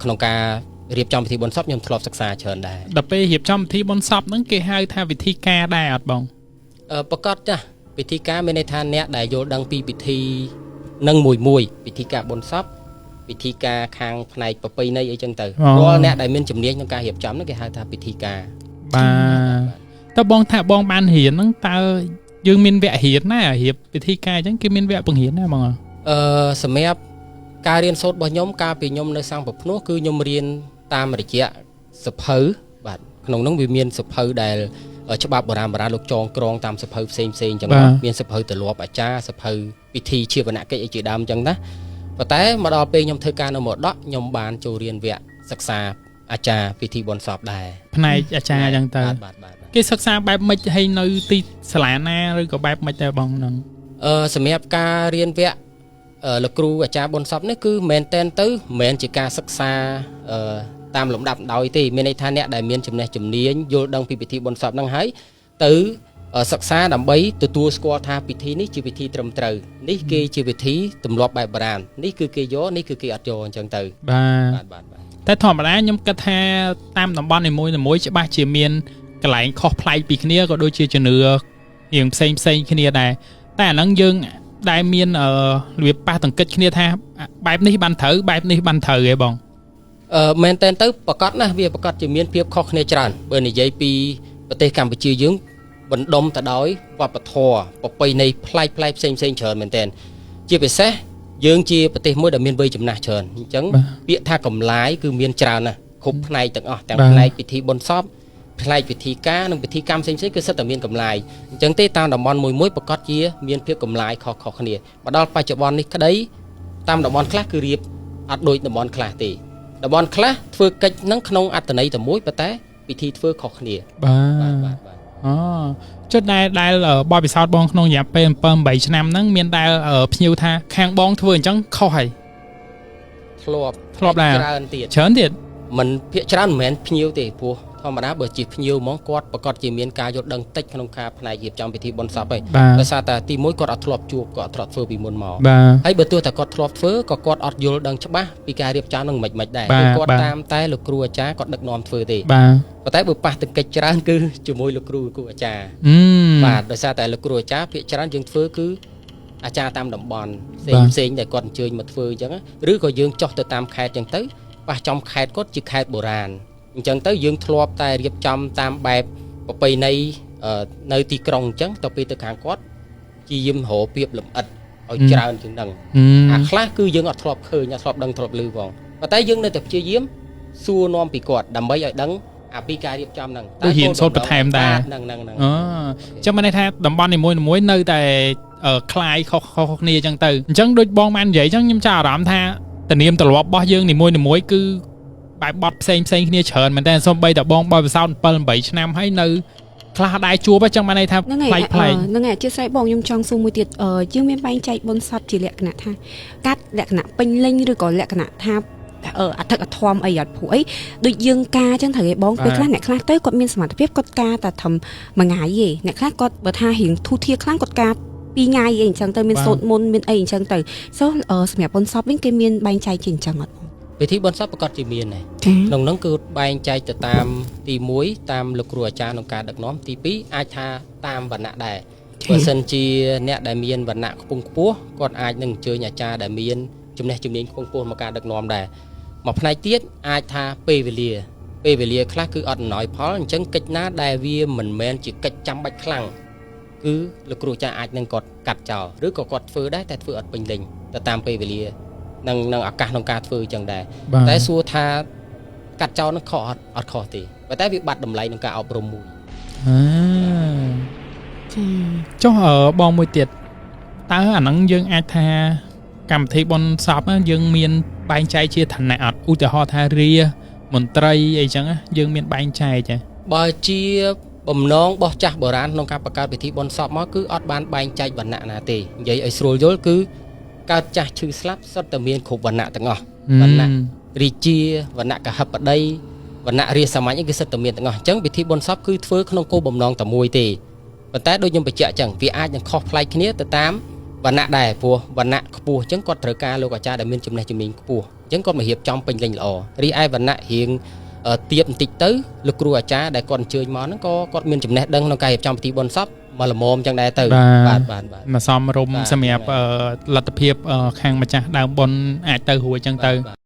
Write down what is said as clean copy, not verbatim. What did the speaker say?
ក្នុងការរៀបចំពិធីបុណ្យសពខ្ញុំធ្លាប់សិក្សាច្រើនដែរដល់ពេលរៀបចំពិធីបុណ្យសពហ្នឹងគេហៅថាវិធីការដែរអត់បងប្រកាសចាស់ពិធីការមានន័យថាអ្នកដែលយល់ដឹងពីពិធីនឹងមួយពិធីការបុណ្យសពពិធីការខាងផ្នែកប្រពៃណីអីចឹងទៅរាល់អ្នកដែលមានជំនាញក្នុងការរៀបចំហ្នឹងគេហៅថាពិធីការបាទតើបងថាបងបានរៀនហ្នឹងតើយើងមានវគ្គរៀនណារៀបពិធីការអញ្ចឹងគេមានវគ្គបង្រៀនណាបងសម្រាប់ការរៀនសូត្ររបស់ខ្ញុំកាលពីខ្ញុំនៅសាំងប្រភ្នោះគឺខ្ញុំរៀនតាមរយៈសភៅបាទក្នុងនោះវាមានសភៅដែលច្បាប់បុរាណលោកចងក្រងតាមសភៅផ្សេងអញ្ចឹងមានសភៅទម្លាប់អាចារ្យសភៅពិធីជាវនកិច្ចអីជាដើមអញ្ចឹងណាប៉ុន្តែមកដល់ពេលខ្ញុំធ្វើការនៅមរតកខ្ញុំបានចូលរៀនវគ្គសិក្សាអាចារ្យពិធីបុណ្យសពដែរផ្នែកអាចារ្យអញ្ចឹងទៅគេសិក្សាបែបម៉េចហើយនៅទីសាលាណាឬក៏បែបម៉េចដែរបងហ្នឹងសម្រាប់ការរៀនវគ្គលោកគ្រូអាចារ្យបុណ្យសពនេះគឺមែនតែនទៅមិនមែនជាការសិក្សាតាមលំដាប់ដោយទេមានន័យថាអ្នកដែលមានចំណេះជំនាញយល់ដឹងពីពិធីបុណ្យសពហ្នឹងហើយទៅសិក្សាដើម្បីទទួលស្គាល់ថាពិធីនេះជាពិធីត្រឹមត្រូវនេះគេជាពិធីទម្លាប់បែបបុរាណនេះគឺគេយកនេះគឺគេអត់យកអញ្ចឹងទៅបាទតែធម្មតាខ្ញុំគិតថាតាមតំបន់នីមួយៗច្បាស់ជាមានកន្លែងខុសប្លែកពីគ្នាក៏ដូចជាជំនឿរៀងផ្សេងគ្នាដែរតែអាហ្នឹងយើងដែលមានរបៀបប៉ះទង្គិចគ្នាថាបែបនេះបានត្រូវបែបនេះបានត្រូវហ៎បងមែនតែនទៅប្រកាសណាស់វាប្រកាសជាមានភាពខុសគ្នាច្រើនបើនិយាយពីប្រទេសកម្ពុជាយើងបណ្ដុំទៅដោយវប្បធម៌ប្រពៃណីប្លែកផ្សេងច្រើនមែនតែនជាពិសេសយើងជាប្រទេសមួយដែលមានវ័យចំណាស់ច្រើនអញ្ចឹងពាក្យថាកម្លាយគឺមានច្រើនណាស់គ្រប់ផ្នែកទាំងអស់ទាំងផ្នែកពិធីបុណ្យសពផ្នែកពិធីការនិងពិធីកម្មផ្សេងគឺសិតតែមានកម្លាយអញ្ចឹងទេតាមតំបន់មួយប្រកាសជាមានភាពកម្លាយខុសគ្នាមកដល់បច្ចុប្បន្ននេះក្តីតាមតំបន់ខ្លះគឺរៀបអត់ដូចតំបន់ខ្លះទេតំបន់ខ្លះធ្វើកិច្ចនឹងក្នុងអត្តន័យតែមួយប៉ុន្តែពិធីធ្វើខុសគ្នាបាទអូចុះដែលបបពិសោធន៍បងក្នុងរយៈពេល7 8ឆ្នាំហ្នឹងមានដែលភ្ញៀវថាខាងបងធ្វើអញ្ចឹងខុសហើយធ្លាប់ដែរច្រើនទៀតមិនភាគច្រើនមិនមែនភ្ញៀវទេព្រោះធម្មតាបើជាភ្ញៀវហ្មងគាត់ប្រកាសជាមានការយល់ដឹងតិចក្នុងការផ្នែករៀបចំពិធីបុណ្យសពហើយដោយសារតែទីមួយគាត់អត់ធ្លាប់ជួបគាត់អត់ធ្លាប់ធ្វើពីមុនមកហើយបើទោះតែគាត់ធ្លាប់ធ្វើក៏គាត់អត់យល់ដឹងច្បាស់ពីការរៀបចំនឹងមិនដែរគឺគាត់តាមតែលោកគ្រូអាចារ្យគាត់ដឹកនាំធ្វើទេប៉ុន្តែបើប៉ះទង្គិចច្រើនគឺជាមួយលោកគ្រូអាចារ្យបាទដោយសារតែលោកគ្រូអាចារ្យភាគច្រើនយើងធ្វើគឺអាចារ្យតាមតំបន់ផ្សេងដែលគាត់អញ្ជើញមកធ្វើអញ្ចឹងឬក៏យើងចុះទៅតាមខេត្តអញ្ចឹងទៅប៉ះចំខេត្តគាត់ជាខេត្តបុរាណអញ្ចឹងទៅយើងធ្លាប់តែរៀបចំតាមបែបប្រពៃណីនៅទីក្រុងអញ្ចឹងទៅពេលទៅខាងគាត់ជាយាមរោពាបលំអិតឲ្យច្រើនជាងហ្នឹងអាខ្លះគឺយើងអត់ធ្លាប់ឃើញអត់ធ្លាប់ដឹងធ្លាប់ឮផងប៉ុន្តែយើងនៅតែព្យាយាមសួរនាំពីគាត់ដើម្បីឲ្យដឹងអាពីការរៀបចំហ្នឹងតែហ៊ានសូត្របន្ថែមដែរហ្នឹងចឹងមិនន័យថាតំបន់នីមួយនៅតែคล้ายខុសគ្នាអញ្ចឹងទៅអញ្ចឹងដូចបងបាននិយាយអញ្ចឹងខ្ញុំចាប់អារម្មណ៍ថាទំនៀមទម្លាប់របស់យើងនីមួយគឺបែបបត់ផ្សេងគ្នាច្រើនមែនតើសូម្បីតែបងបបពិសោធន៍7 8ឆ្នាំហើយនៅខ្លះដែរជួបអញ្ចឹងបានន័យថាផ្លែកហ្នឹងហើយអធិស្ឋានបងខ្ញុំចង់សួរមួយទៀតយើងមានបែងចែកបុណ្យសពជាលក្ខណៈថាកាត់លក្ខណៈពេញលេញឬក៏លក្ខណៈថាអធិកអធមអីអត់ព្រោះអីដូចយើងការអញ្ចឹងត្រូវឯងបងពេលខ្លះអ្នកខ្លះទៅគាត់មានសមត្ថភាពគាត់ការតែធំមួយថ្ងៃទេអ្នកខ្លះគាត់បើថារៀងធូរធារខ្លាំងគាត់ការ2ថ្ងៃអីអញ្ចឹងទៅមានសូត្រមន្តមានអីអញ្ចឹងទៅសម្រាប់បុណ្យសពវិញគេមានបែងចែកជាអញ្ចឹងអត់ពិធីបុណ្យសពប្រកាសជាមានដែរក្នុងនោះគឺបែងចែកទៅតាមទី1តាមលោកគ្រូអាចារ្យក្នុងការដឹកនាំទី2អាចថាតាមវណ្ណៈដែរបើសិនជាអ្នកដែលមានវណ្ណៈខ្ពង់ខ្ពស់គាត់អាចនឹងអញ្ជើញអាចារ្យដែលមានចំណេះជំនាញខ្ពង់ខ្ពស់មកការដឹកនាំដែរមួយផ្នែកទៀតអាចថាពេលវេលាខ្លះគឺអត់អំណោយផលអញ្ចឹងកិច្ចណាដែលវាមិនមែនជាកិច្ចចាំបាច់ខ្លាំងគឺលោកគ្រូអាចារ្យអាចនឹងគាត់កាត់ចោលឬក៏គាត់ធ្វើដែរតែធ្វើអត់ពេញលេញទៅតាមពេលវេលានឹងឱកាសក្នុងការធ្វើអញ្ចឹងដែរតែសួរថាកាត់ចោលនឹងខុសអត់ខុសទេប៉ុន្តែវាបាត់តម្លៃក្នុងការអប់រំមួយចុះបងមួយទៀតតើអាហ្នឹងយើងអាចថាកម្មវិធីបុណ្យសពយើងមានបែងចែកជាឋានៈអត់ឧទាហរណ៍ថារាមន្ត្រីអីចឹងយើងមានបែងចែកបើជាបំណងរបស់ចាស់បុរាណក្នុងការបង្កើតពិធីបុណ្យសពមកគឺអត់បានបែងចែកវណ្ណៈណាទេនិយាយឲ្យស្រួលយល់គឺកើតចាស់ឈឺស្លាប់សុទ្ធតែមានគ្រប់វណ្ណៈទាំងអស់វណ្ណៈរាជាវណ្ណៈកហបតីវណ្ណៈរាសាមញ្ញគឺសុទ្ធតែមានទាំងអស់អញ្ចឹងពិធីបុណ្យសពគឺធ្វើក្នុងគោលបំណងតែមួយទេប៉ុន្តែដូចខ្ញុំបញ្ជាក់អញ្ចឹងវាអាចនឹងខុសប្លែកគ្នាទៅតាមវណ្ណៈដែរព្រោះវណ្ណៈខ្ពស់អញ្ចឹងគាត់ត្រូវការលោកអាចារ្យដែលមានចំណេះជំនាញខ្ពស់ ចឹងគាត់មករៀបចំពេញលេញល្អរីឯវណ្ណៈរៀងទៀបបន្តិចទៅលោកគ្រូអាចារ្យដែលគាត់អញ្ជើញមកហ្នឹងក៏គាត់មានចំណេះដឹងក្នុងការរៀបចំពិធីបុណ្យសពមកល្មមចឹងដែរទៅបាទមកសមរម្យសម្រាប់លទ្ធភាពខាងម្ចាស់ដើមបុណ្យអាចទៅរួចចឹងទៅ